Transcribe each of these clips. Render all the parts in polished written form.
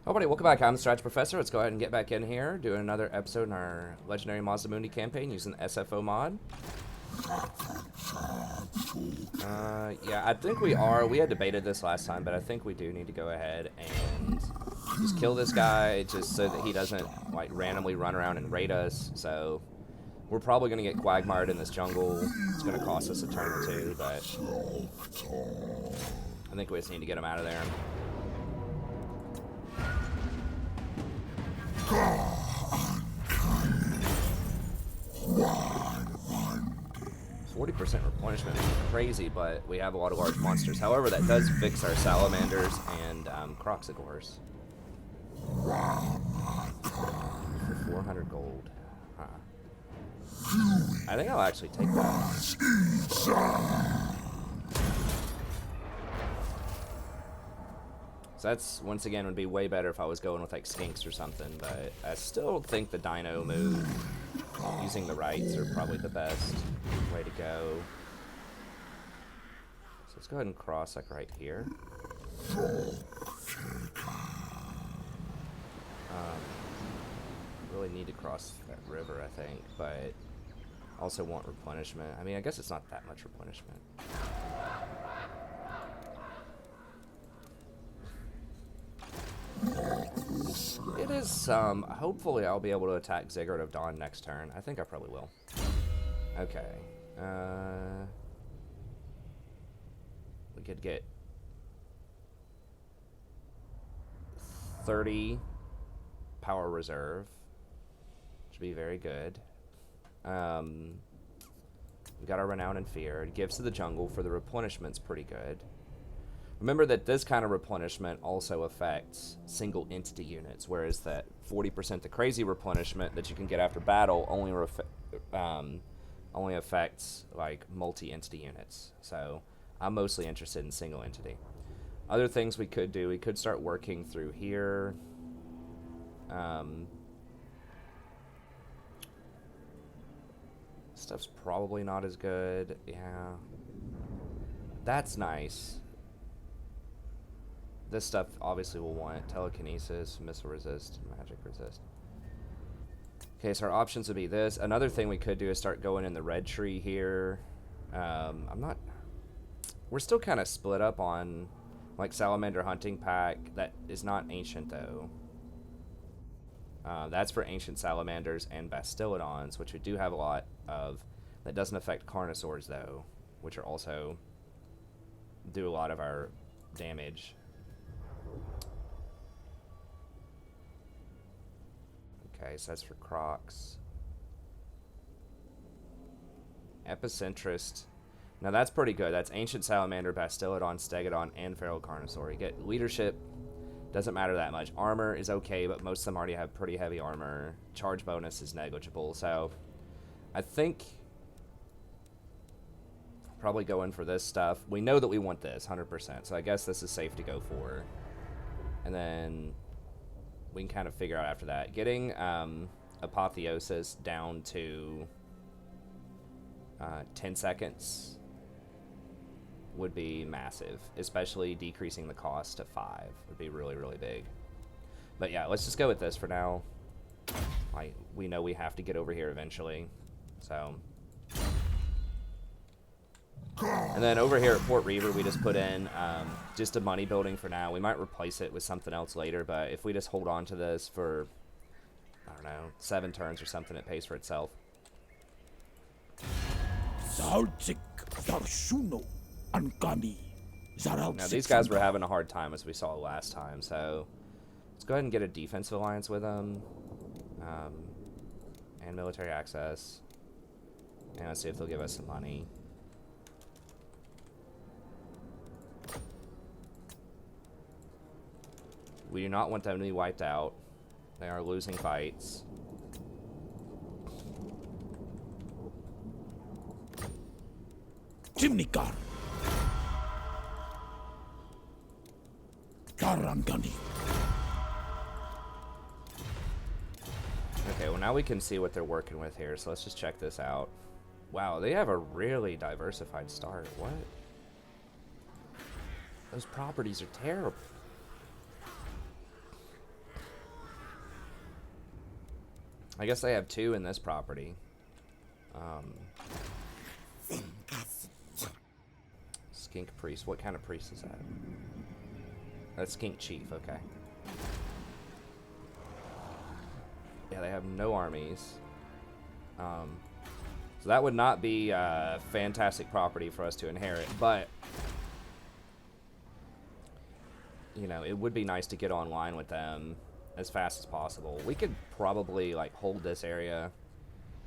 Oh, buddy, welcome back. I'm the Strategy Professor. Let's go ahead and get back in here, doing another episode in our legendary Mazdamundi campaign using the SFO mod. Yeah, I think we are. We had debated this last time, but I think we do need to go ahead and just kill this guy just so that he doesn't, like, randomly run around and raid us. So we're probably going to get quagmired in this jungle. It's going to cost us a turn or two, but I think we just need to get him out of there. 40% replenishment is crazy, but we have a lot of large monsters. However, that does fix our salamanders and croxigores. For 400 gold. Huh. I think I'll actually take that. So that's, once again, would be way better if I was going with, like, skinks or something, but I still think the dino move, using the rights, are probably the best way to go. So let's go ahead and cross, like, right here. Really need to cross that river, I think, but also want replenishment. I mean, I guess it's not that much replenishment. It is hopefully I'll be able to attack Ziggurat of Dawn next turn. I think I probably will. Okay. We could get 30 power reserve, which would be very good. We got our Renown and Fear. Gifts to the Jungle for the replenishment's pretty good. Remember that this kind of replenishment also affects single entity units, whereas that 40% the crazy replenishment that you can get after battle only affects like multi-entity units. So I'm mostly interested in single entity. Other things we could do, we could start working through here. Stuff's probably not as good. Yeah, that's nice. This stuff obviously we'll want telekinesis, missile resist, magic resist. Okay, so our options would be this. Another thing we could do is start going in the red tree here. We're still kind of split up on like salamander hunting pack. That is not ancient though. That's for ancient salamanders and bastillodons, which we do have a lot of. That doesn't affect carnosaurs though, which are also do a lot of our damage. Okay, so that's for Crocs. Epicentrist. Now that's pretty good. That's Ancient Salamander, Bastillodon, Stegodon, and Feral Carnosaur. You get leadership. Doesn't matter that much. Armor is okay, but most of them already have pretty heavy armor. Charge bonus is negligible. So I think probably go in for this stuff. We know that we want this 100%, so I guess this is safe to go for. And then we can kind of figure out after that. Getting Apotheosis down to 10 seconds would be massive, especially decreasing the cost to 5 would be really, really big. But yeah, let's just go with this for now. Like, we know we have to get over here eventually, so. And then over here at Fort Reaver, we just put in just a money building for now. We might replace it with something else later, but if we just hold on to this for, I don't know, 7 turns or something, it pays for itself. Now, these guys were having a hard time, as we saw last time, so let's go ahead and get a defensive alliance with them. And military access. And let's see if they'll give us some money. We do not want them to be wiped out. They are losing fights. Jimnikar. Karangani. Okay, well now we can see what they're working with here, so let's just check this out. Wow, they have a really diversified start. What? Those properties are terrible. I guess they have 2 in this property. Skink priest. What kind of priest is that? That's skink chief. Okay. Yeah, they have no armies. So that would not be a fantastic property for us to inherit, but you know, it would be nice to get online with them as fast as possible. We could probably like hold this area.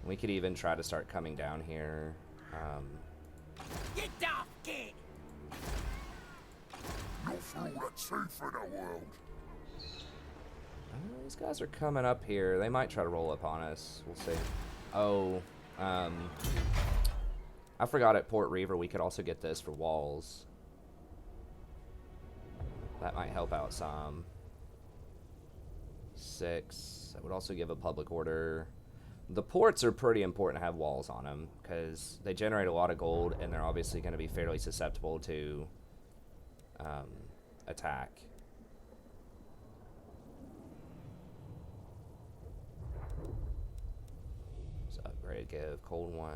We could even try to start coming down here. Get off, kid! No fool that's safe in the world. These guys are coming up here. They might try to roll up on us. We'll see. Oh, I forgot at Port Reaver we could also get this for walls. That might help out some. 6. That would also give a public order. The ports are pretty important to have walls on them because they generate a lot of gold and they're obviously going to be fairly susceptible to attack. So upgrade, give cold 1.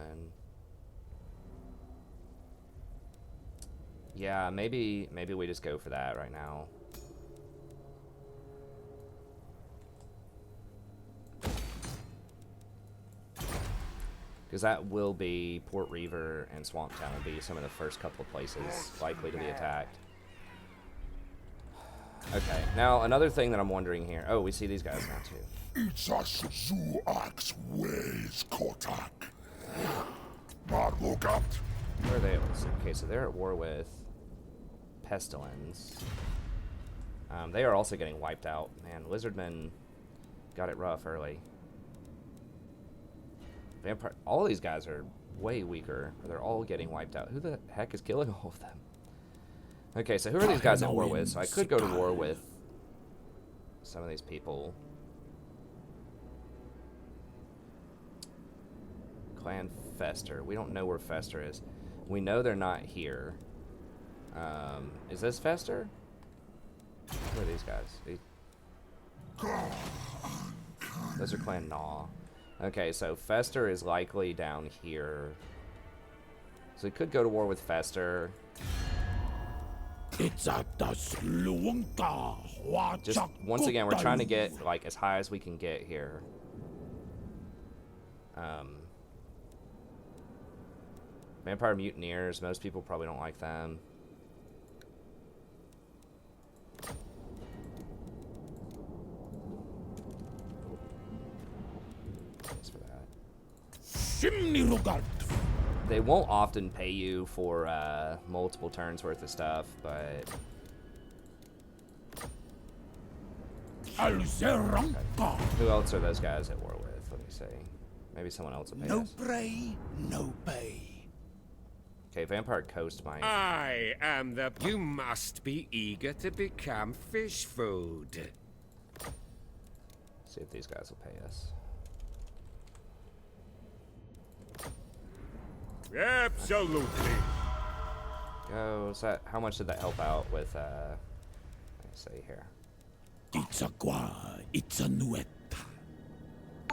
Yeah, maybe we just go for that right now. Because that will be Port Reaver and Swamp Town will be some of the first couple of places likely to be attacked. Okay, now another thing that I'm wondering here. Oh, we see these guys now too. It's us zoo axe ways, Kotak. Not look out. Where are they? Okay, so they're at war with Pestilence. They are also getting wiped out. Man, Lizardmen got it rough early. Vampire. All these guys are way weaker. They're all getting wiped out. Who the heck is killing all of them? Okay, so who are these guys at war with? So I could go to war with some of these people. Clan Fester. We don't know where Fester is. We know they're not here. Is this Fester? Who are these guys? Those are Clan Gnaw. Okay, so Fester is likely down here. So we could go to war with Fester. Just once again, we're trying to get like as high as we can get here. Vampire Mutineers, most people probably don't like them. Thanks for that. They won't often pay you for multiple turns worth of stuff, but okay. Who else are those guys at war with? Let me see. Maybe someone else will pay us. No prey, no pay. Okay, Vampire Coast might. I am the... You must be eager to become fish food. See if these guys will pay us. Absolutely. Go. Is that, how much did that help out with, let me see here. It's a nuet.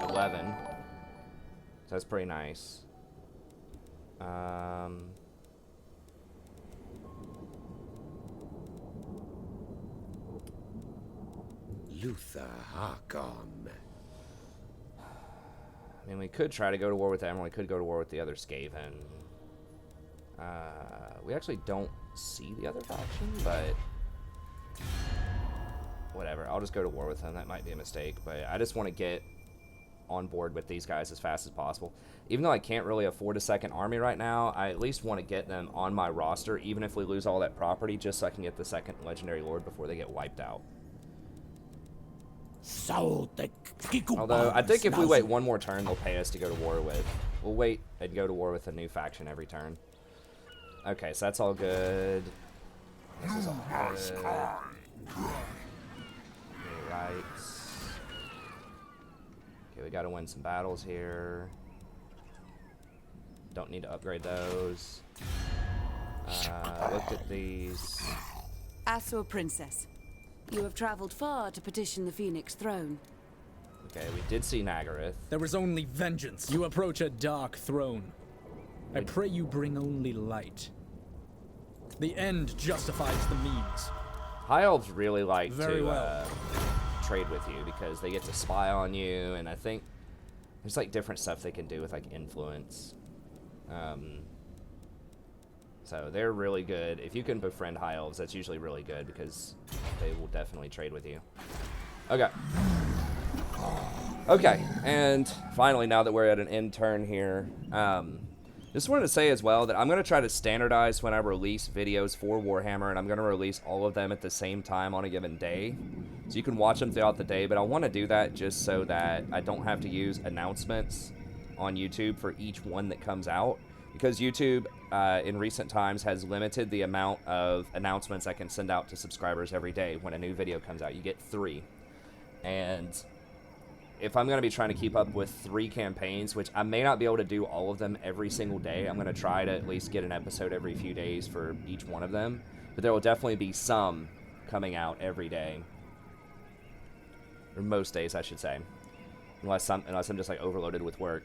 11. So that's pretty nice. Luther Harkon. I mean, we could try to go to war with them, or we could go to war with the other Skaven. We actually don't see the other faction, but whatever. I'll just go to war with them. That might be a mistake, but I just want to get on board with these guys as fast as possible. Even though I can't really afford a second army right now, I at least want to get them on my roster, even if we lose all that property, just so I can get the second Legendary Lord before they get wiped out. Although, I think if we wait one more turn, they'll pay us to go to war with. We'll wait and go to war with a new faction every turn. Okay, so that's all good. This is all good. Right. Okay, we gotta win some battles here. Don't need to upgrade those. Look at these. Asur Princess, you have traveled far to petition the Phoenix throne. Okay, we did see Nagaroth. There is only vengeance. You approach a dark throne. I pray you bring only light. The end justifies the means. High Elves really like Very to well. trade with you because they get to spy on you, and I think there's like different stuff they can do with like influence. So they're really good. If you can befriend High Elves, that's usually really good because they will definitely trade with you. Okay. Okay, and finally, now that we're at an end turn here, just wanted to say as well that I'm going to try to standardize when I release videos for Warhammer, and I'm going to release all of them at the same time on a given day. So you can watch them throughout the day, but I want to do that just so that I don't have to use announcements on YouTube for each one that comes out. Because YouTube, in recent times, has limited the amount of announcements I can send out to subscribers every day when a new video comes out. You get 3. And if I'm going to be trying to keep up with 3 campaigns, which I may not be able to do all of them every single day, I'm going to try to at least get an episode every few days for each one of them. But there will definitely be some coming out every day. Or most days, I should say. Unless I'm just like overloaded with work.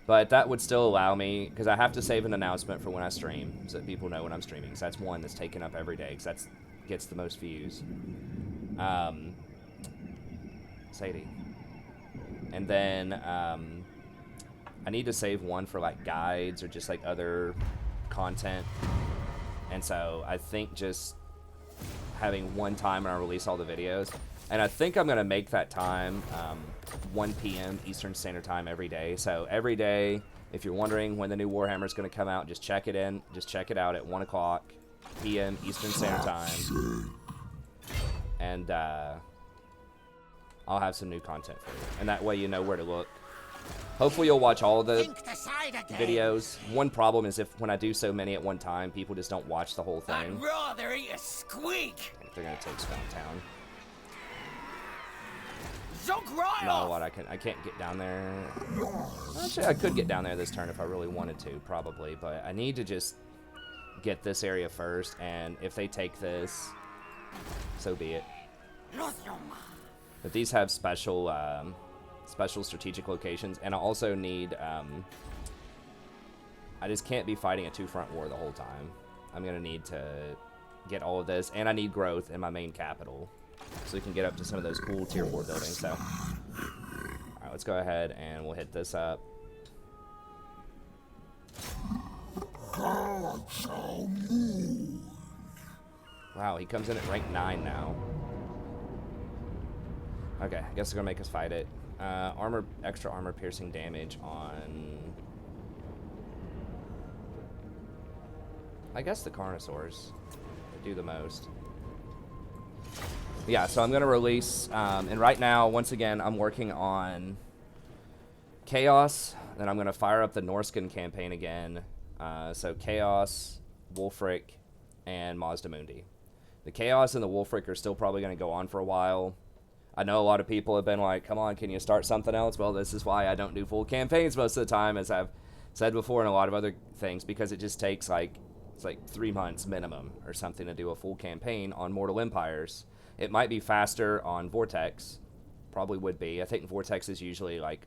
But that would still allow me, because I have to save an announcement for when I stream, so that people know when I'm streaming. So that's one that's taken up every day, because that gets the most views. Sadie. And then I need to save one for like guides or just like other content. And so I think just having one time when I release all the videos. And I think I'm going to make that time 1 p.m. Eastern Standard Time every day. So every day, if you're wondering when the new Warhammer is going to come out, just check it out at 1 o'clock p.m. Eastern Standard Time. And I'll have some new content for you. And that way you know where to look. Hopefully you'll watch all of the videos. One problem is when I do so many at one time, people just don't watch the whole thing. I'd rather eat a squeak. They're going to take Swamp Town. No, what I can't get down there. Actually, I could get down there this turn if I really wanted to, probably, but I need to just get this area first, and if they take this, so be it. But these have special strategic locations, and I also need I just can't be fighting a 2-front war the whole time. I'm gonna need to get all of this, and I need growth in my main capital, so we can get up to some of those cool tier 4 buildings. So, alright, let's go ahead and we'll hit this up. Wow, he comes in at rank 9 now. Okay, I guess they're gonna make us fight it. Extra armor piercing damage on, I guess, the Carnosaurs. They do the most. Yeah, so I'm going to release, and right now, once again, I'm working on Chaos, then I'm going to fire up the Norscan campaign again. So Chaos, Wolfric, and Mazdamundi. The Chaos and the Wolfric are still probably going to go on for a while. I know a lot of people have been like, come on, can you start something else? Well, this is why I don't do full campaigns most of the time, as I've said before, and a lot of other things, because it just takes it's like 3 months minimum or something to do a full campaign on Mortal Empires. It might be faster on Vortex. Probably would be. I think Vortex is usually like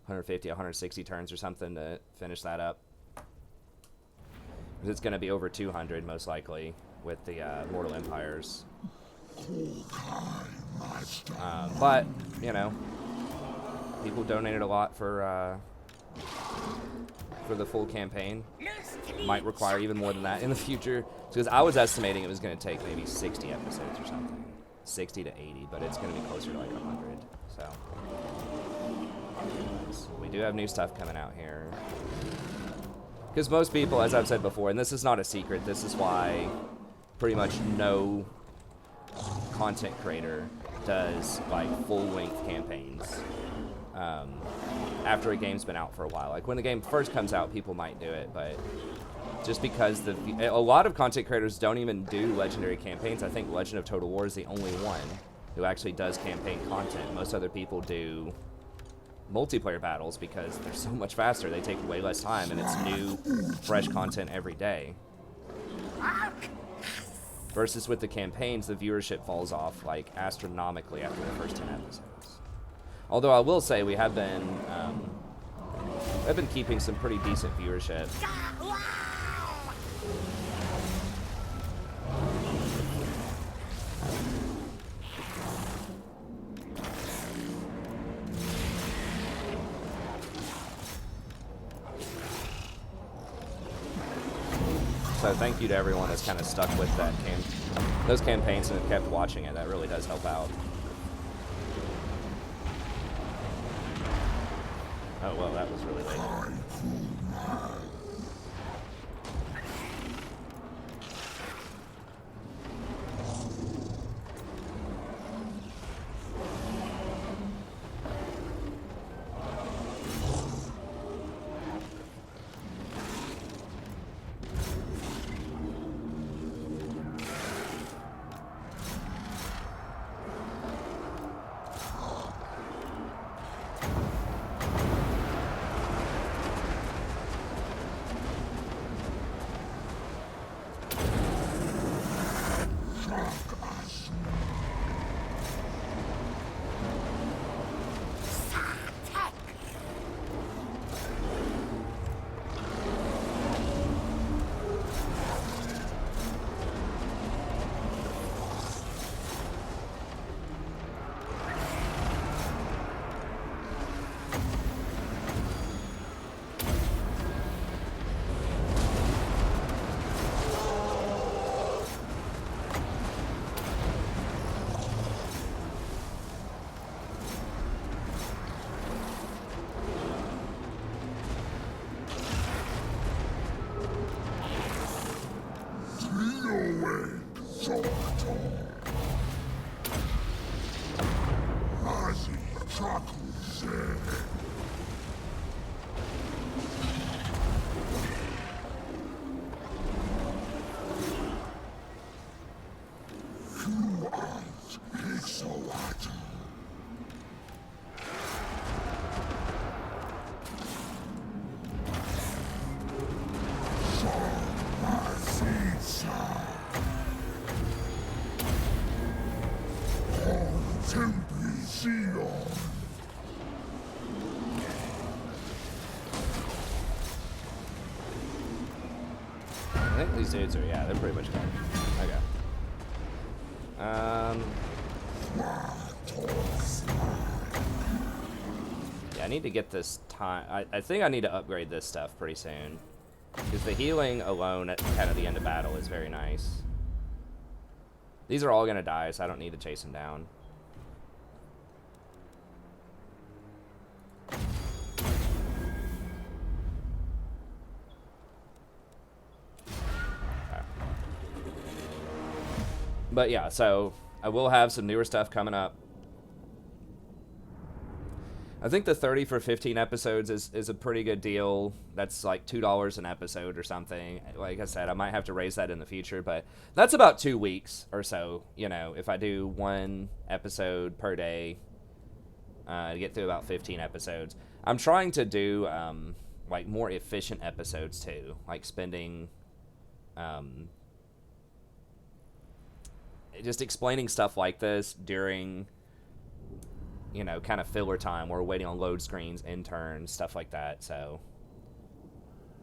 150, 160 turns or something to finish that up. It's going to be over 200 most likely with the Mortal Empires. But, you know, people donated a lot for the full campaign. Might require even more than that in the future. Because I was estimating it was going to take maybe 60 episodes or something. 60 to 80, but it's going to be closer to like 100. So we do have new stuff coming out here. Because most people, as I've said before, and this is not a secret, this is why pretty much no content creator does like full-length campaigns after a game's been out for a while. Like when the game first comes out, people might do it, but just because a lot of content creators don't even do legendary campaigns. I think Legend of Total War is the only one who actually does campaign content. Most other people do multiplayer battles because they're so much faster. They take way less time, and it's new, fresh content every day. Versus with the campaigns, the viewership falls off like astronomically after the first 10 episodes. Although I will say we have been keeping some pretty decent viewership. So thank you to everyone that's kind of stuck with that those campaigns and have kept watching it. That really does help out. Oh, well, that was really late. I think these dudes are, yeah, they're pretty much done. Okay. Yeah, I need to get this time. I think I need to upgrade this stuff pretty soon. Because the healing alone at kind of the end of battle is very nice. These are all going to die, so I don't need to chase them down. But yeah, so I will have some newer stuff coming up. I think the 30 for 15 episodes is a pretty good deal. That's like $2 an episode or something. Like I said, I might have to raise that in the future, but that's about 2 weeks or so, you know, if I do 1 episode per day to get through about 15 episodes. I'm trying to do like more efficient episodes too, like spending just explaining stuff like this during, you know, kind of filler time. We're waiting on load screens, interns, stuff like that. So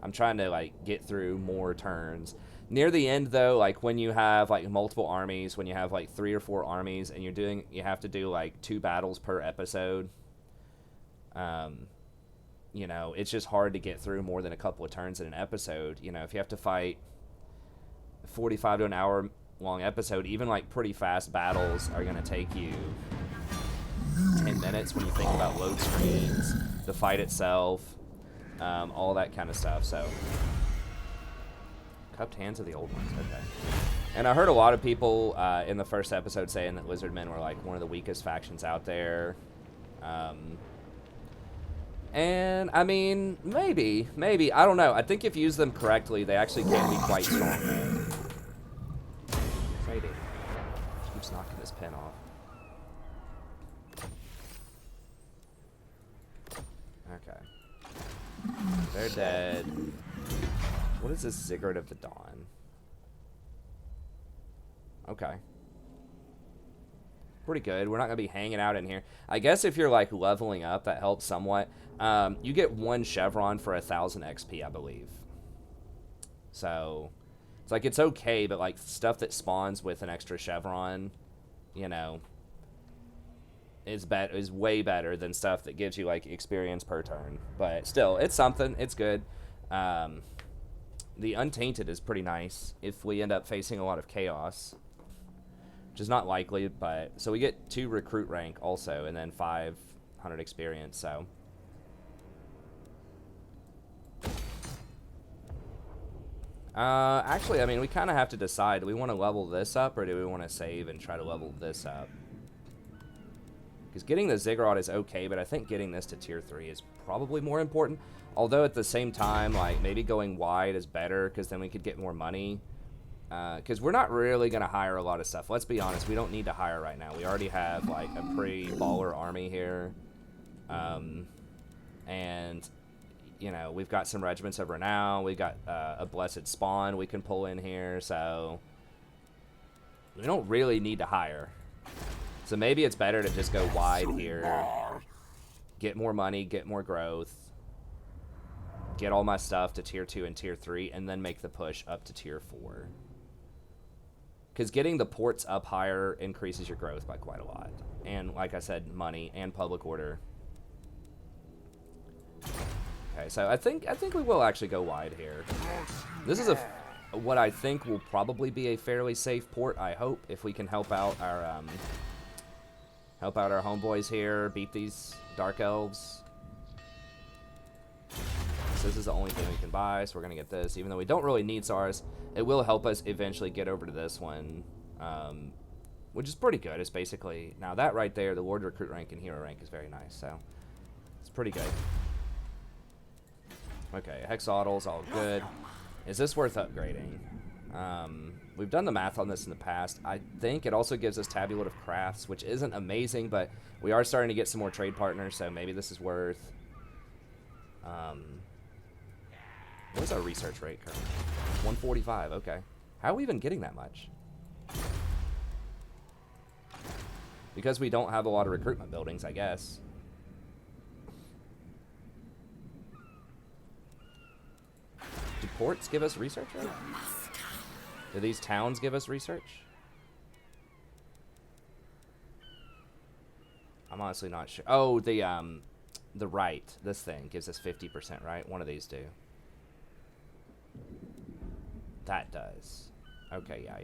I'm trying to like get through more turns. Near the end though, like when you have like multiple armies, when you have like 3 or 4 armies and you have to do like 2 battles per episode, you know, it's just hard to get through more than a couple of turns in an episode. You know, if you have to fight 45 to an hour long episode, even like pretty fast battles are going to take you 10 minutes when you think about load screens, the fight itself, all that kind of stuff. So cupped hands of the old ones. Okay. And I heard a lot of people in the first episode saying that Lizardmen were like one of the weakest factions out there. And I mean, maybe I don't know. I think if you use them correctly, they actually can be quite strong. Sadie keeps knocking this pen off. Okay. They're dead. What is this Ziggurat of the Dawn? Okay. Pretty good. We're not going to be hanging out in here. I guess if you're, like, leveling up, that helps somewhat. You get 1 chevron for 1,000 XP, I believe. So, it's like, it's okay, but, like, stuff that spawns with an extra chevron, you know, is way better than stuff that gives you, like, experience per turn. But still, it's something. It's good. The Untainted is pretty nice if we end up facing a lot of chaos. Which is not likely, but... So we get 2 recruit rank also, and then 500 experience, so... Actually, I mean, we kind of have to decide. Do we want to level this up, or do we want to save and try to level this up? Because getting the Ziggurat is okay, but I think getting this to tier 3 is probably more important. Although, at the same time, like, maybe going wide is better, because then we could get more money. Because we're not really going to hire a lot of stuff. Let's be honest, we don't need to hire right now. We already have, like, a pretty baller army here. And, you know, we've got some regiments over now. We've got a Blessed Spawn we can pull in here, so... We don't really need to hire. So maybe it's better to just go wide here. Get more money, get more growth. Get all my stuff to tier 2 and tier 3, and then make the push up to tier 4. Because getting the ports up higher increases your growth by quite a lot. And, like I said, money and public order. Okay, so I think we will actually go wide here. This is what I think will probably be a fairly safe port, I hope, if we can help out our homeboys here, beat these Dark Elves. So this is the only thing we can buy, so we're going to get this. Even though we don't really need SARS, it will help us eventually get over to this one, which is pretty good. It's basically... Now that right there, the Lord Recruit rank and Hero rank is very nice, so it's pretty good. Okay, Hexaudal's all good. Is this worth upgrading? We've done the math on this in the past. I think it also gives us Tabulative Crafts, which isn't amazing, but we are starting to get some more trade partners, so maybe this is worth... What is our research rate currently? 145, okay. How are we even getting that much? Because we don't have a lot of recruitment buildings, I guess. Do ports give us research rate? Do these towns give us research? I'm honestly not sure. Oh, the right, this thing gives us 50%, right? One of these do. That does. Okay, yeah.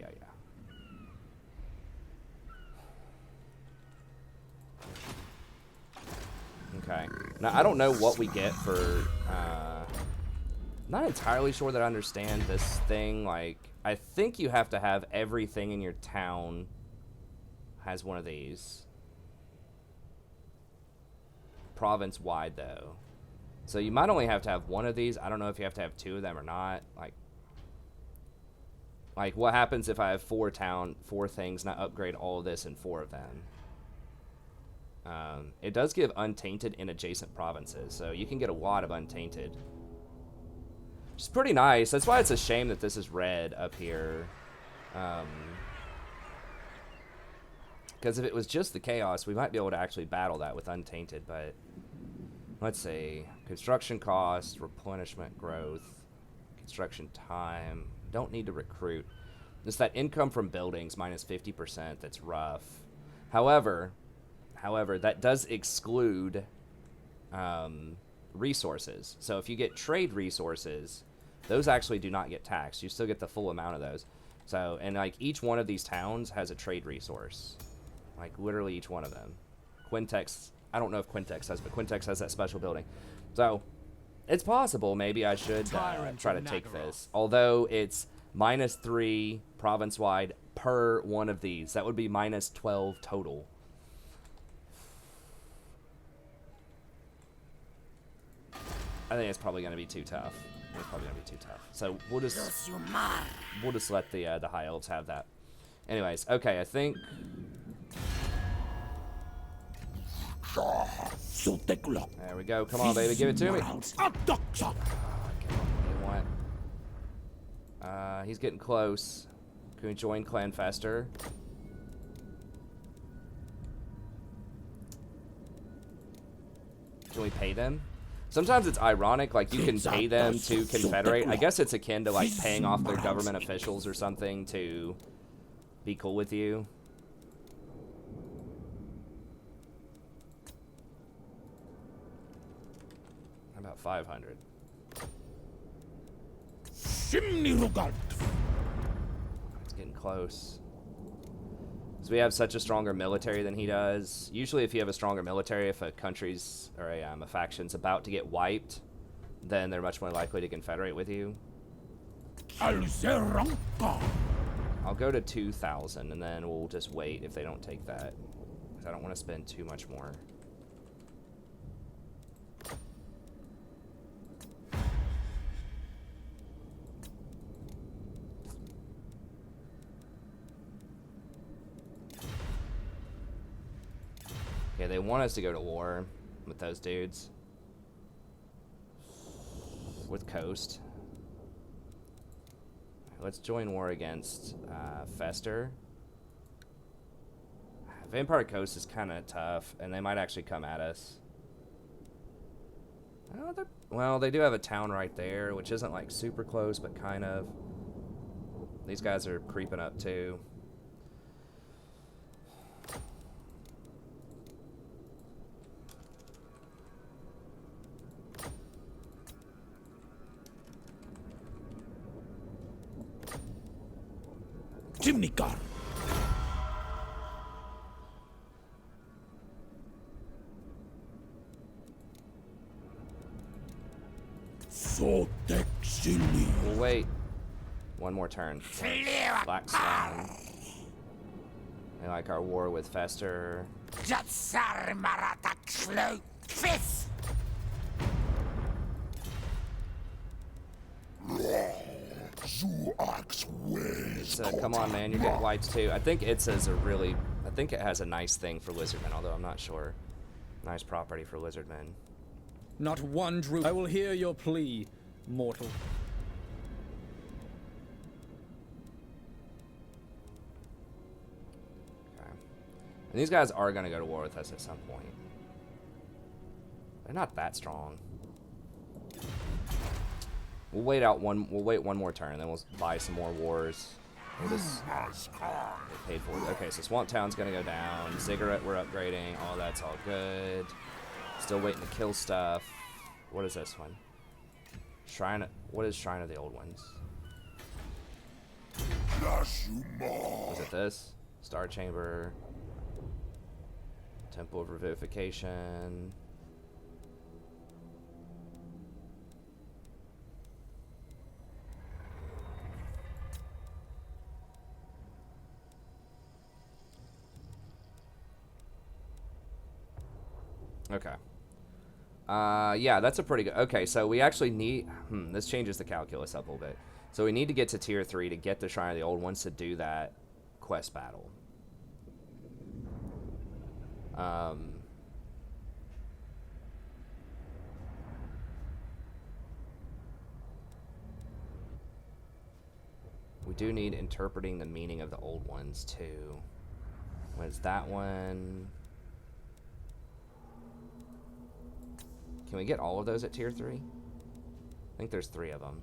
Okay. Now, I don't know what we get for... not entirely sure that I understand this thing. Like, I think you have to have everything in your town has one of these. Province-wide, though. So you might only have to have one of these. I don't know if you have to have 2 of them or not. Like what happens if I have 4 things, not upgrade all of this in 4 of them? It does give Untainted in adjacent provinces, so you can get a lot of Untainted. Which is pretty nice. That's why it's a shame that this is red up here. Because if it was just the Chaos, we might be able to actually battle that with Untainted, but... Let's see. Construction cost, replenishment growth, construction time. Don't need to recruit. It's that income from buildings minus 50% that's rough. However, that does exclude resources. So if you get trade resources, those actually do not get taxed. You still get the full amount of those. So, and like each one of these towns has a trade resource. Like literally each one of them. Quintex, I don't know if Quintex has, but Quintex has that special building. So, it's possible maybe I should try to take this. Although it's -3 province-wide per one of these. That would be -12 total. I think it's probably going to be too tough. So we'll just let the High Elves have that. Anyways, okay, I think... There we go. Come on, baby. Give it to me. He's getting close. Can we join Clanfester? Can we pay them? Sometimes it's ironic, like you can pay them to confederate. I guess it's akin to like paying off their government officials or something to be cool with you. About 500. It's getting close. Because we have such a stronger military than he does. Usually if you have a stronger military, if a country's, or a faction's about to get wiped, then they're much more likely to confederate with you. I'll go to 2,000, and then we'll just wait if they don't take that. Because I don't want to spend too much more. Okay, they want us to go to war with those dudes. With Coast. Let's join war against Fester. Vampire Coast is kind of tough, and they might actually come at us. Oh, well, they do have a town right there, which isn't like super close, but kind of. These guys are creeping up too. Chimney car. We'll wait. One more turn. Black Swan. They like our war with Fester. Come on, man, you're getting wipes too. I think it says a really, I think it has a nice thing for Lizardmen, although I'm not sure. Nice property for Lizardmen. Not one droop. I will hear your plea, mortal. Okay. And these guys are going to go to war with us at some point. They're not that strong. We'll wait one more turn, then we'll buy some more wars. We'll just get paid for it. Okay, so Swamp Town's gonna go down. Cigarette we're upgrading. All that's all good. Still waiting to kill stuff. What is this one? Shrine. What is Shrine of the Old Ones? Is it this? Star Chamber. Temple of Revivification. Okay. Yeah, that's a pretty good... Okay, so we actually need... this changes the calculus up a little bit. So we need to get to tier 3 to get the Shrine of the Old Ones to do that quest battle. We do need interpreting the meaning of the Old Ones, too. What is that one? Can we get all of those at tier 3? I think there's 3 of them.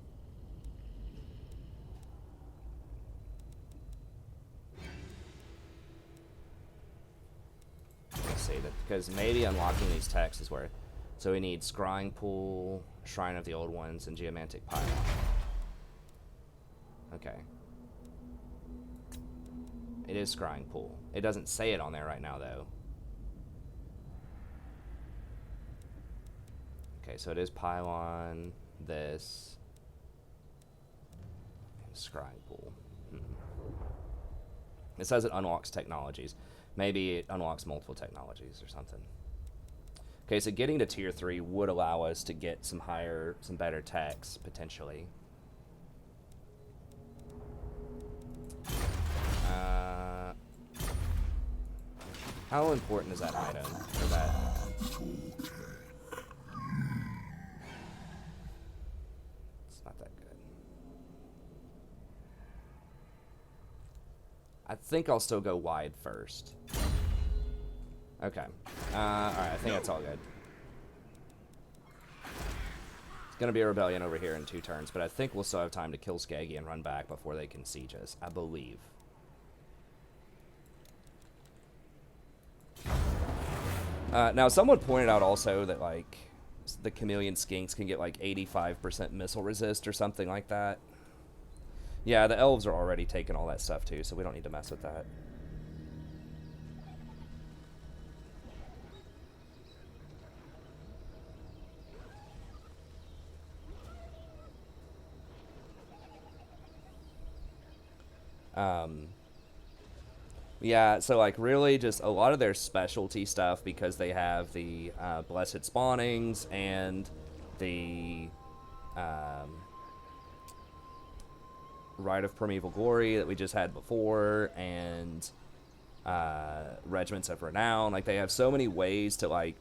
Let's see that, because maybe unlocking these texts is where. So we need Scrying Pool, Shrine of the Old Ones, and Geomantic Pylon. Okay. It is Scrying Pool. It doesn't say it on there right now, though. Okay, so it is Pylon, this, and Scrying Pool. It says it unlocks technologies. Maybe it unlocks multiple technologies or something. Okay, so getting to tier 3 would allow us to get some better techs, potentially. How important is that item? Or that... I think I'll still go wide first. Okay. Alright, I think that's all good. Gonna be a rebellion over here in 2 turns, but I think we'll still have time to kill Skeggi and run back before they can siege us, I believe. Now, someone pointed out also that, like, the chameleon skinks can get, like, 85% missile resist or something like that. Yeah, the elves are already taking all that stuff, too, so we don't need to mess with that. Yeah, so like really just a lot of their specialty stuff, because they have the blessed spawnings and the Rite of Primeval Glory that we just had before, and Regiments of Renown. Like, they have so many ways to like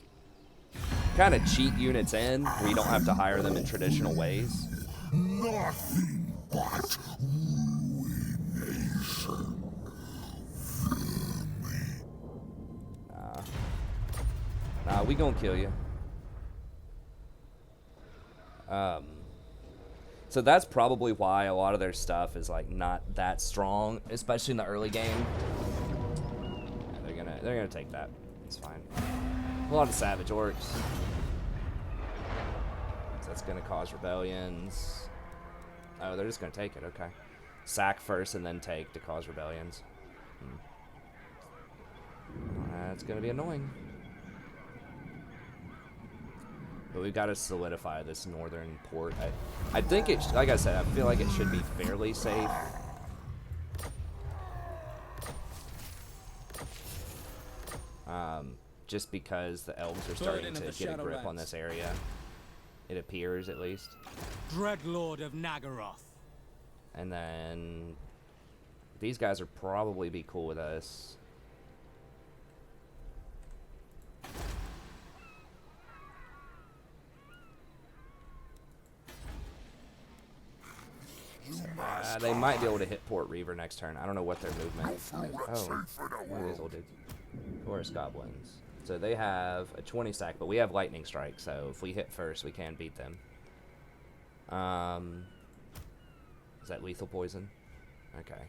kind of cheat units in where you don't have to hire them in traditional ways. Nothing but ruination. Nah, we gonna kill you. So that's probably why a lot of their stuff is like not that strong, especially in the early game. Yeah, they're gonna take that. It's fine. A lot of savage orcs. So that's gonna cause rebellions. Oh, they're just gonna take it. Okay. Sack first and then take to cause rebellions. That's gonna be annoying. But we've got to solidify this northern port. I think it, like I said, I feel like it should be fairly safe. Just because the elves are starting to get a grip on this area. It appears, at least. Dreadlord of Nagaroth. And then these guys are probably be cool with us. They might be able to hit Port Reaver next turn. I don't know what their movement is. Oh, look at these old dudes. Forest Goblins. So they have a 20 stack, but we have Lightning Strike, so if we hit first, we can beat them. Is that lethal poison? Okay.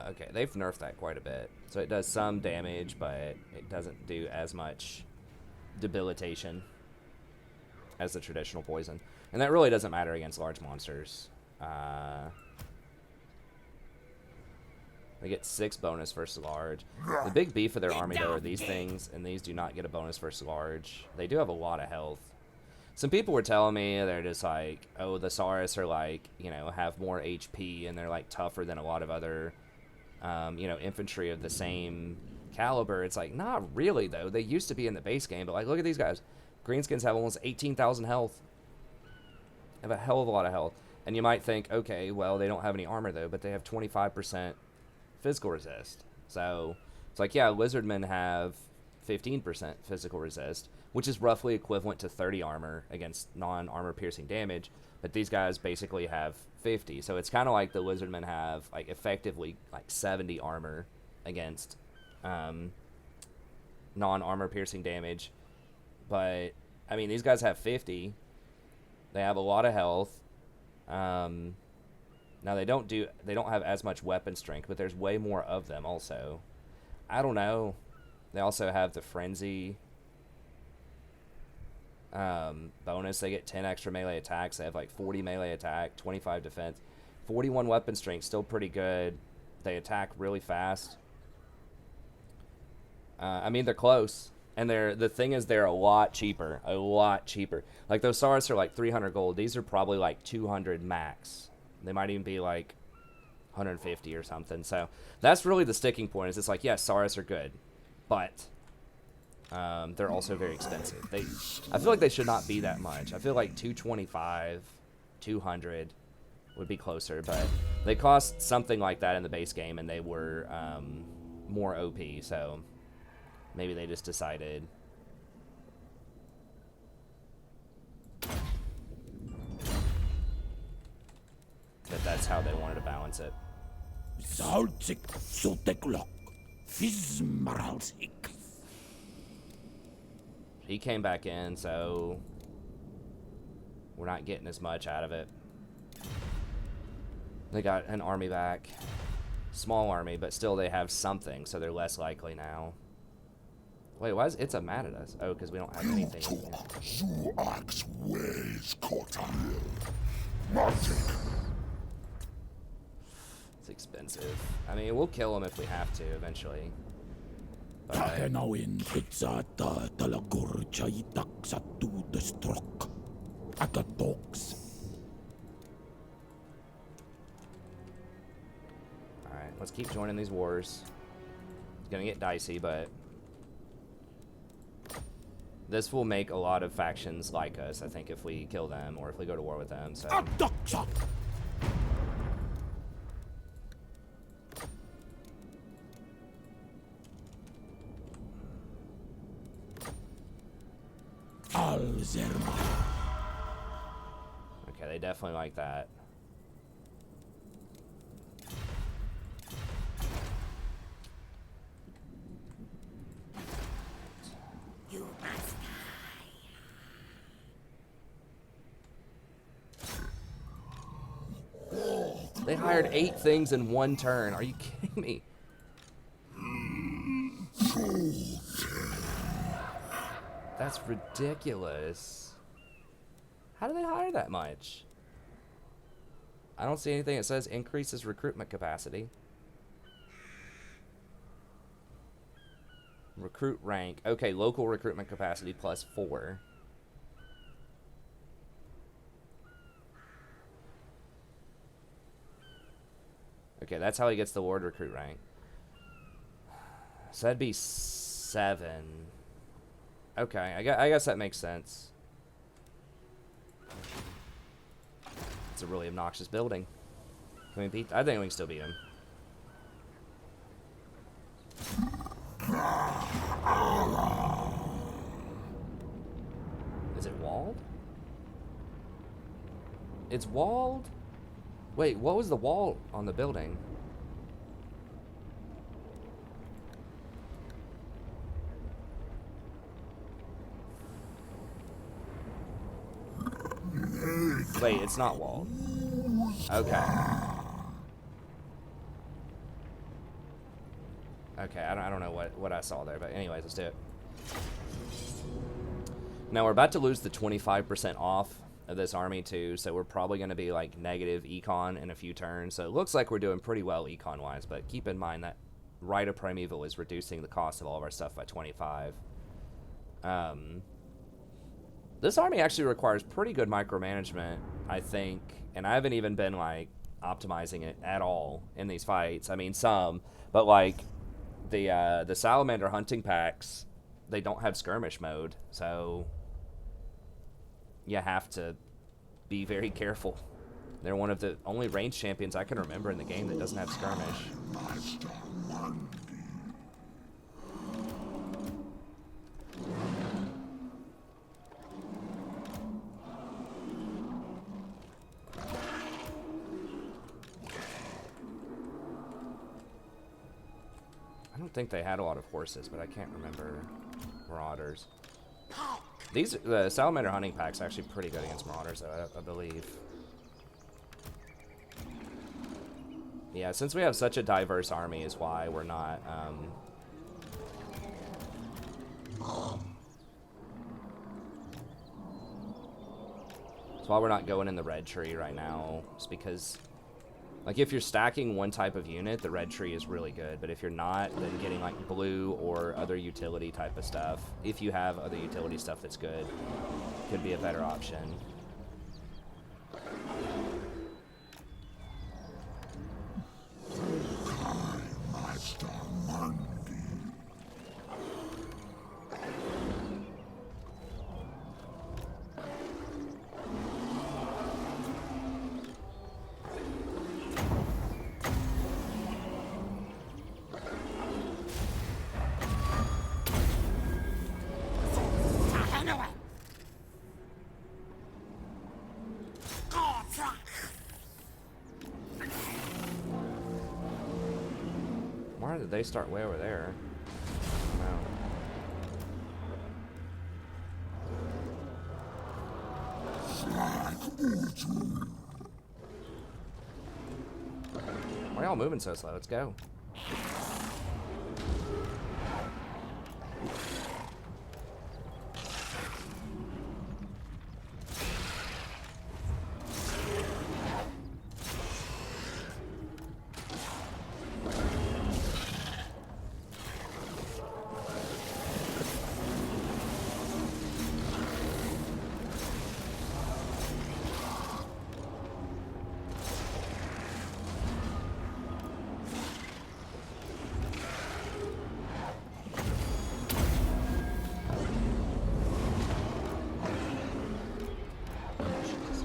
Okay, they've nerfed that quite a bit. So it does some damage, but it doesn't do as much debilitation as the traditional poison. And that really doesn't matter against large monsters. They get 6 bonus versus large. The big beef of their army, though, are these things, and these do not get a bonus versus large. They do have a lot of health. Some people were telling me they're just like, oh, the Saurus are like, you know, have more HP, and they're like tougher than a lot of other, you know, infantry of the same caliber. It's like, not really, though. They used to be in the base game, but like, look at these guys. Greenskins have almost 18,000 health. Have a hell of a lot of health. And you might think, okay, well, they don't have any armor, though, but they have 25% physical resist. So it's like, yeah, Lizardmen have 15% physical resist, which is roughly equivalent to 30 armor against non-armor piercing damage, but these guys basically have 50. So it's kind of like the Lizardmen have like effectively like 70 armor against non-armor piercing damage. But I mean, these guys have 50. They have a lot of health. Now they don't have as much weapon strength, but there's way more of them also. I don't know. They also have the frenzy bonus. They get 10 extra melee attacks. They have like 40 melee attack, 25 defense, 41 weapon strength, still pretty good. They attack really fast. I mean, they're close. And the thing is, they're a lot cheaper. A lot cheaper. Like, those Saurus are like 300 gold. These are probably like 200 max. They might even be like 150 or something. So that's really the sticking point. Is it's like, yes, Saurus are good, but they're also very expensive. I feel like they should not be that much. I feel like 225, 200 would be closer, but they cost something like that in the base game, and they were more OP. So maybe they just decided. That's how they wanted to balance it. He came back in, so we're not getting as much out of it. They got an army back. Small army, but still they have something, so they're less likely now. Wait, why is it's a mad at us? Oh, because we don't have anything in here. Zuak's ways, Kotak. Magic. It's expensive. I mean, we'll kill them if we have to eventually. But Tahenawin hitsata talagurcha itak tu destrok. Atatox. alright, let's keep joining these wars. It's gonna get dicey, but this will make a lot of factions like us, I think, if we kill them or if we go to war with them. So okay, they definitely like that. You must They hired 8 things in 1 turn. Are you kidding me? That's ridiculous. How do they hire that much? I don't see anything that says increases recruitment capacity. Recruit rank. Okay, local recruitment capacity +4. Okay, that's how he gets the ward recruit rank. So that'd be 7. Okay, I guess that makes sense. It's a really obnoxious building. Can we beat? I think we can still beat him. Is it walled? It's walled? Wait, what was the wall on the building? Wait, it's not walled. Okay. Okay, I don't know what I saw there, but anyways, let's do it. Now we're about to lose the 25% off of this army too, so we're probably going to be like negative econ in a few turns. So it looks like we're doing pretty well econ wise, but keep in mind that Rite of Primeval is reducing the cost of all of our stuff by 25. This army actually requires pretty good micromanagement, I think, and I haven't even been like optimizing it at all in these fights. I mean, some, but like the salamander hunting packs, they don't have skirmish mode, so you have to be very careful. They're one of the only ranged champions I can remember in the game that doesn't have skirmish. Mazdamundi. I don't think they had a lot of horses, but I can't remember marauders. The salamander hunting pack's actually pretty good against marauders, though, I believe. Yeah, since we have such a diverse army is why we're not, it's why we're not going in the red tree right now. It's because, like, if you're stacking one type of unit, the red tree is really good. But if you're not, then getting, like, blue or other utility type of stuff, if you have other utility stuff that's good, could be a better option. Mazdamundi. Why did they start way over there? No. Why are y'all moving so slow? Let's go.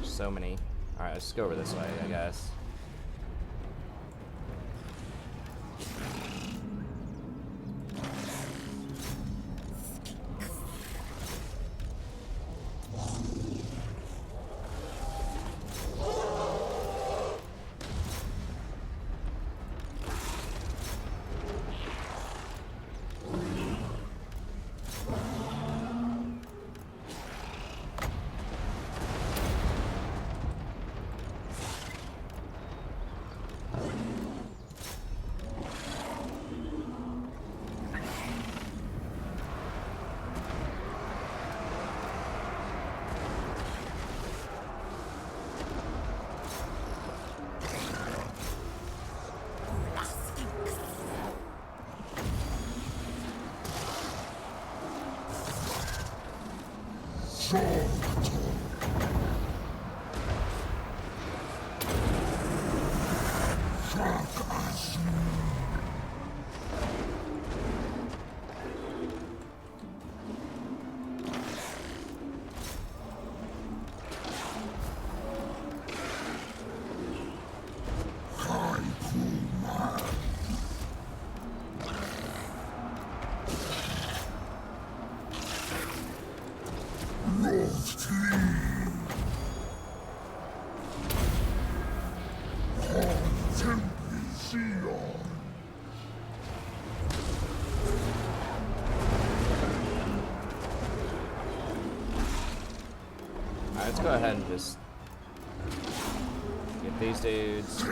So many. Alright, let's go over this way, I guess. Let's go ahead and just get these dudes.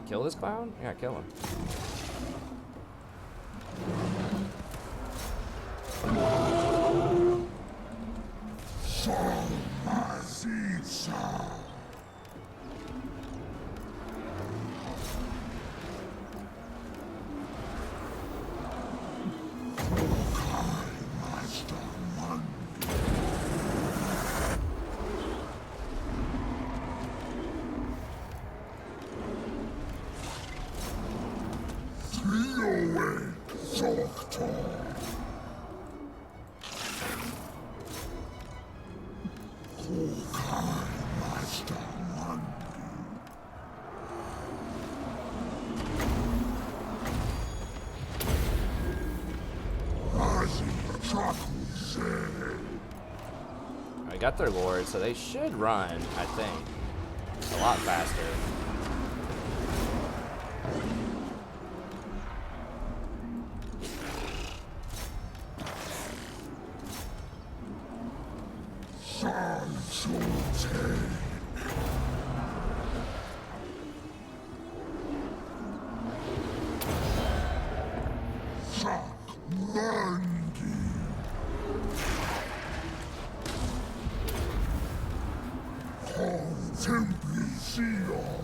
Kill this clown? Yeah, kill him. I got their lord, so they should run, I think, a lot faster. Simply Xenon.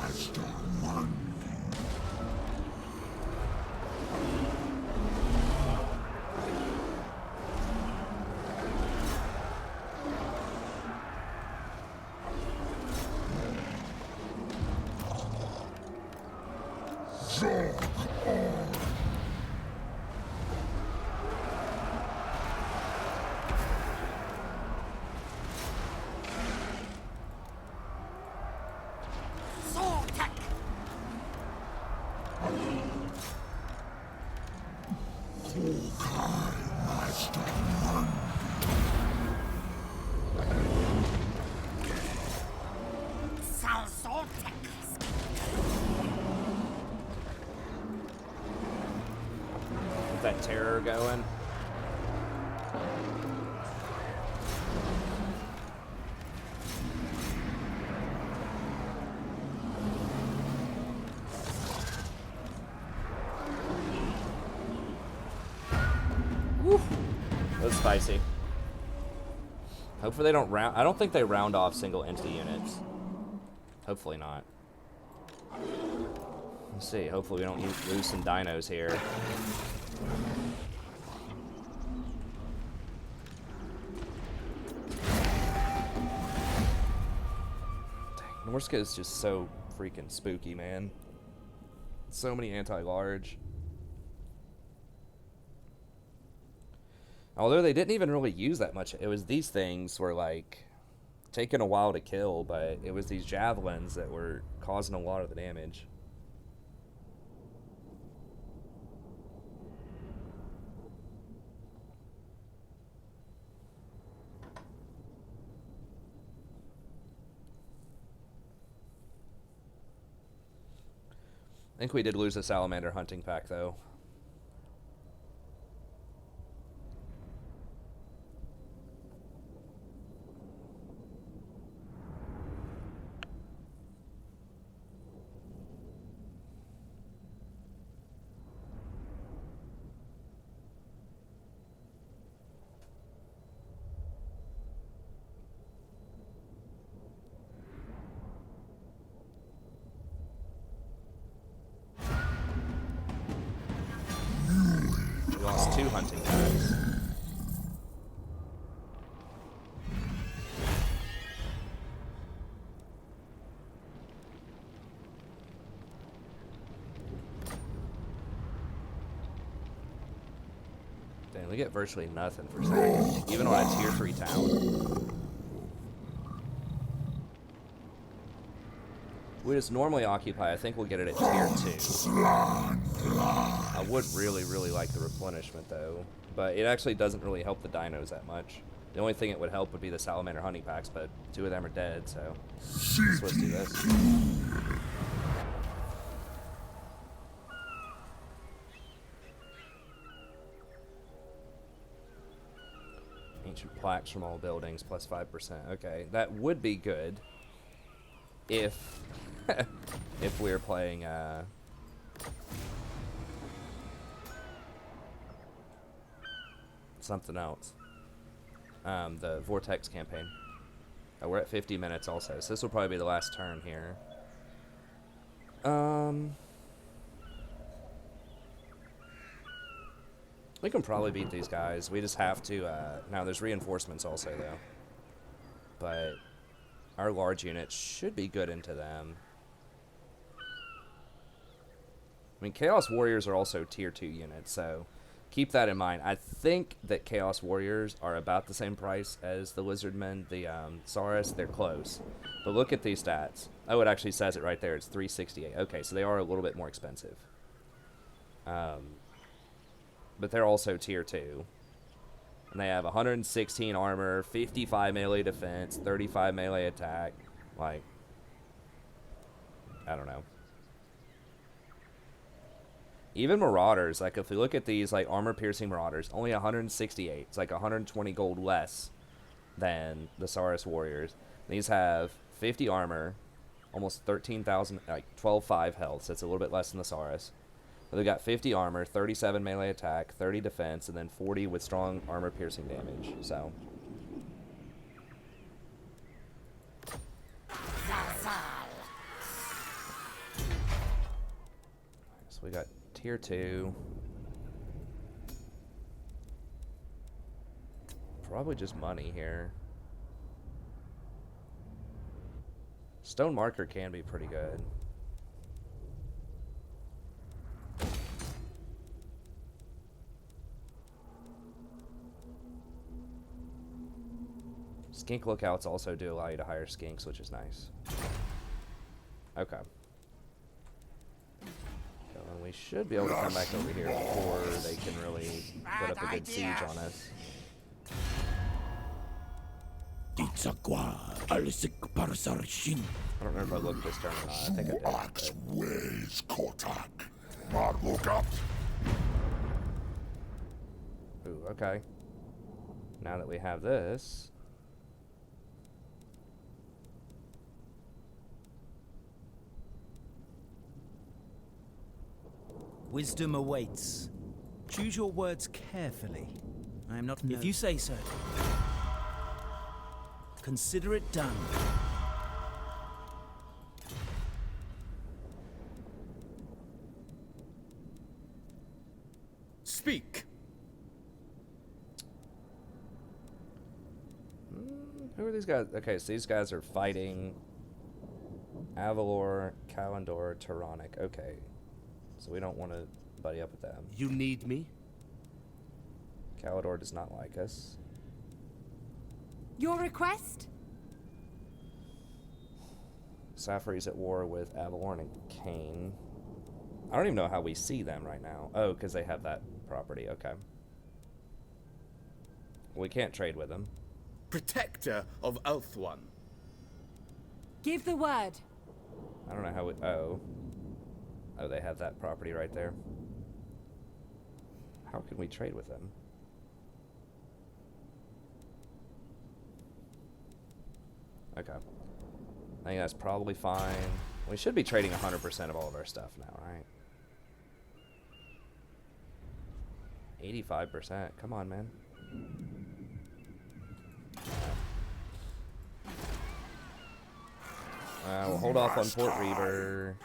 Mazdamundi. Zog on. Zortek! Kokai Mazdamundi. Salzortek! Get that terror going. Woo. That was spicy. Hopefully they don't round. I don't think they round off single entity units. Hopefully not. Let's see. Hopefully we don't lose some dinos here. Dang, Norsca is just so freaking spooky, man. So many anti-large. Although they didn't even really use that much. It was these things were like taking a while to kill, but it was these javelins that were causing a lot of the damage. I think we did lose a salamander hunting pack though. We lost 2 hunting packs. Dang, we get virtually nothing for saying, even on a tier 3 town. We just normally occupy. I think we'll get it at tier 2. I would really, really like the replenishment though, but it actually doesn't really help the dinos that much. The only thing it would help would be the salamander hunting packs, but 2 of them are dead, so let's do this. Ancient plaques from all buildings, plus 5%. Okay, that would be good if if we were playing something else. The Vortex campaign. We're at 50 minutes also, so this will probably be the last turn here. We can probably beat these guys. We just have to, now there's reinforcements also though. But our large units should be good into them. I mean, Chaos Warriors are also tier 2 units, so keep that in mind. I think that Chaos Warriors are about the same price as the Lizardmen, the Saurus. They're close. But look at these stats. Oh, it actually says it right there. It's 368. Okay, so they are a little bit more expensive. But they're also tier 2. And they have 116 armor, 55 melee defense, 35 melee attack. Like, I don't know. Even Marauders, like if we look at these, like armor-piercing Marauders, only 168. It's like 120 gold less than the Saurus Warriors. These have 50 armor, almost 13,000, like 12,500 health, so it's a little bit less than the Saurus. But they've got 50 armor, 37 melee attack, 30 defense, and then 40 with strong armor-piercing damage. So we got tier 2. Probably just money here. Stone marker can be pretty good. Skink lookouts also do allow you to hire skinks, which is nice. Okay. So we should be able to come back over here before they can really put up a good siege on us. I don't know if I looked this turn or not. I think I did. Ways, Kotak. Not look up. Ooh, okay. Now that we have this, wisdom awaits. Choose your words carefully. I am not. If you say so. Consider it done. Speak. who are these guys? Okay, so these guys are fighting Avalor, Kalendor, Tyrannic. Okay, so we don't want to buddy up with them. You need me? Kalendor does not like us. Your request? Safri's at war with Avalorn and Kane. I don't even know how we see them right now. Oh, because they have that property. Okay. We can't trade with them. Protector of Ulthuan. Give the word. I don't know how we... Oh. Oh, they have that property right there. How can we trade with them? Okay. I think that's probably fine. We should be trading 100% of all of our stuff now, right? 85%. Come on, man. We'll hold off on Port Reaver.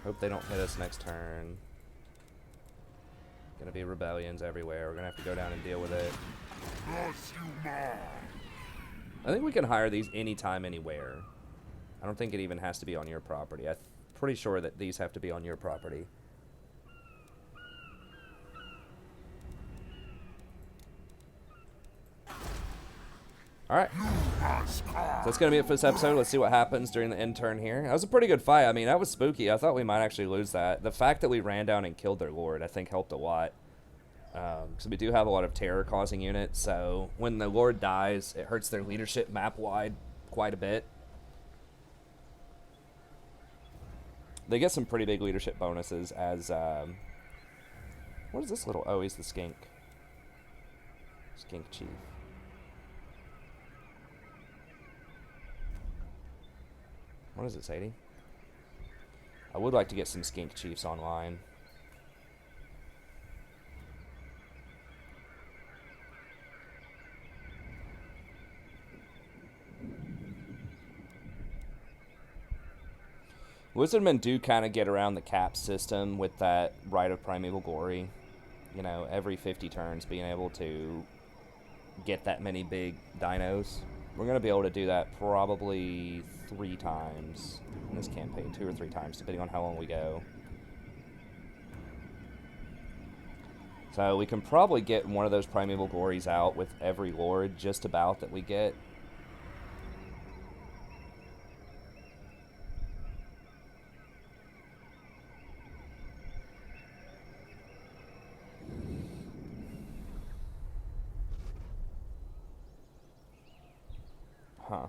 Hope they don't hit us next turn. Gonna be rebellions everywhere. We're gonna have to go down and deal with it. I think we can hire these anytime, anywhere. I don't think it even has to be on your property. I'm pretty sure that these have to be on your property. Alright. So that's going to be it for this episode. Let's see what happens during the end turn here. That was a pretty good fight. I mean, that was spooky. I thought we might actually lose that. The fact that we ran down and killed their lord, I think, helped a lot. Because we do have a lot of terror-causing units, so when the lord dies, it hurts their leadership map-wide quite a bit. They get some pretty big leadership bonuses as... what is this little... Oh, he's the skink. Skink chief. What is it, Sadie? I would like to get some skink chiefs online. Lizardmen do kind of get around the cap system with that Rite of Primeval Glory. You know, every 50 turns being able to get that many big dinos. We're going to be able to do that probably 3 times in this campaign. 2 or 3 times, depending on how long we go. So we can probably get one of those Primeval Glories out with every lord just about that we get. Huh.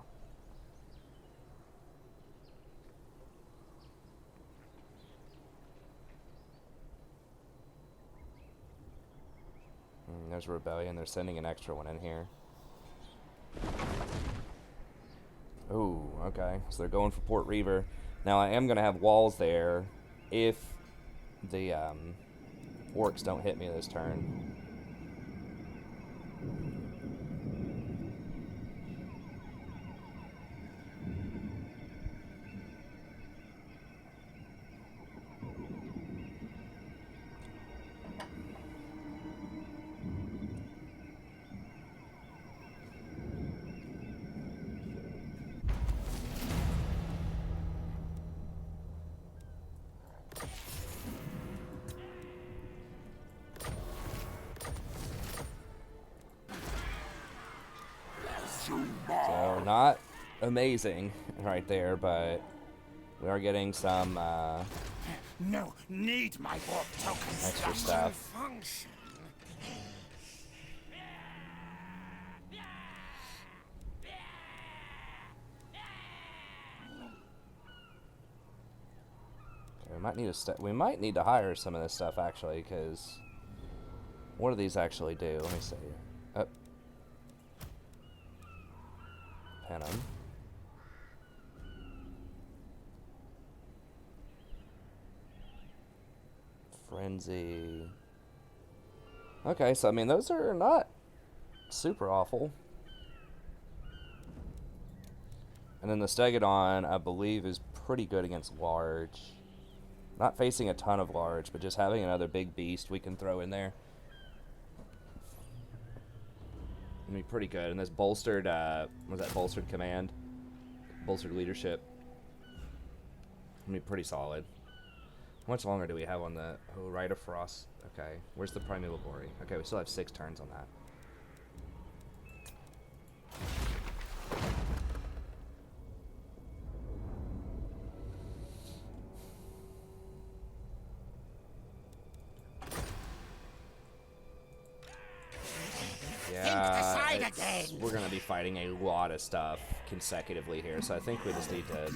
There's rebellion. They're sending an extra one in here. Oh, okay. So they're going for Port Reaver. Now I am going to have walls there if the orcs don't hit me this turn. So not amazing right there, but we are getting some No, need my warp tokens. extra stuff. Function. Okay, we might need to hire some of this stuff actually, because what do these actually do? Let me see. Oh. Pen 'em. Frenzy. Okay, so I mean those are not super awful. And then the Stegodon, I believe, is pretty good against large. Not facing a ton of large, but just having another big beast we can throw in there. It'll be pretty good. And this bolstered, was that bolstered command? Bolstered leadership. It'll be pretty solid. How much longer do we have on the Rite of Frost? Okay, where's the Primeval Glory? Okay, we still have 6 turns on that. Yeah, we're going to be fighting a lot of stuff consecutively here, so I think we just need to...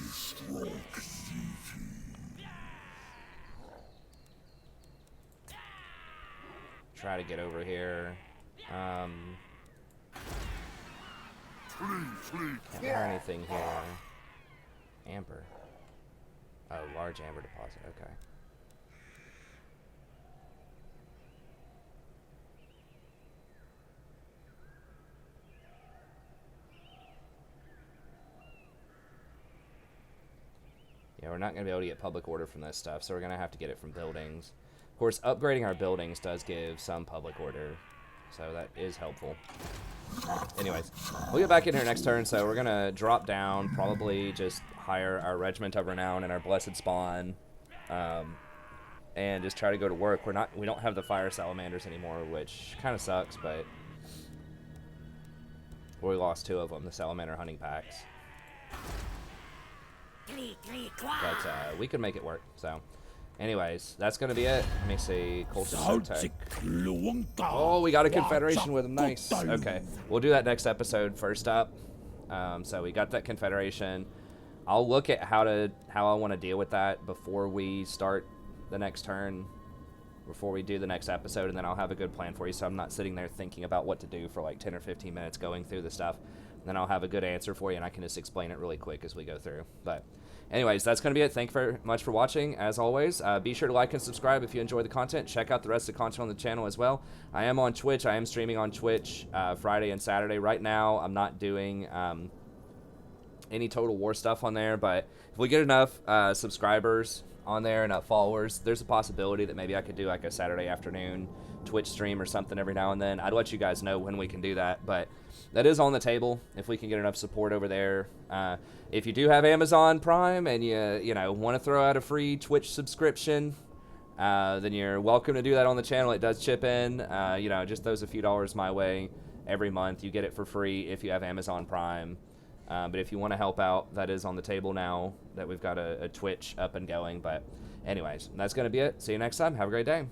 try to get over here. Can't hear anything here. Amber. Oh, large amber deposit, okay. Yeah, we're not going to be able to get public order from this stuff, so we're going to have to get it from buildings. Of course, upgrading our buildings does give some public order, so that is helpful. Anyways, we'll get back in here next turn, so we're going to drop down, probably just hire our Regiment of Renown and our Blessed Spawn, and just try to go to work. We don't have the Fire Salamanders anymore, which kind of sucks, but we lost 2 of them, the Salamander hunting packs. But we can make it work, so... Anyways, that's going to be it. Let me see. Oh, we got a Confederation with them. Nice. Okay. We'll do that next episode first up. So we got that Confederation. I'll look at how I want to deal with that before we start the next turn, before we do the next episode, and then I'll have a good plan for you, so I'm not sitting there thinking about what to do for like 10 or 15 minutes going through the stuff. And then I'll have a good answer for you, and I can just explain it really quick as we go through. But anyways, that's going to be it. Thank you very much for watching. As always, be sure to like and subscribe if you enjoy the content. Check out the rest of the content on the channel as well. I am on Twitch. I am streaming on Twitch Friday and Saturday. Right now, I'm not doing any Total War stuff on there, but if we get enough subscribers on there, enough followers, there's a possibility that maybe I could do like a Saturday afternoon Twitch stream or something every now and then. I'd let you guys know when we can do that, but that is on the table if we can get enough support over there. If you do have Amazon Prime and you want to throw out a free Twitch subscription, then you're welcome to do that on the channel. It does chip in, just throws a few dollars my way every month. You get it for free if you have Amazon Prime. But if you want to help out, that is on the table now that we've got a Twitch up and going. But anyways, that's going to be it. See you next time. Have a great day.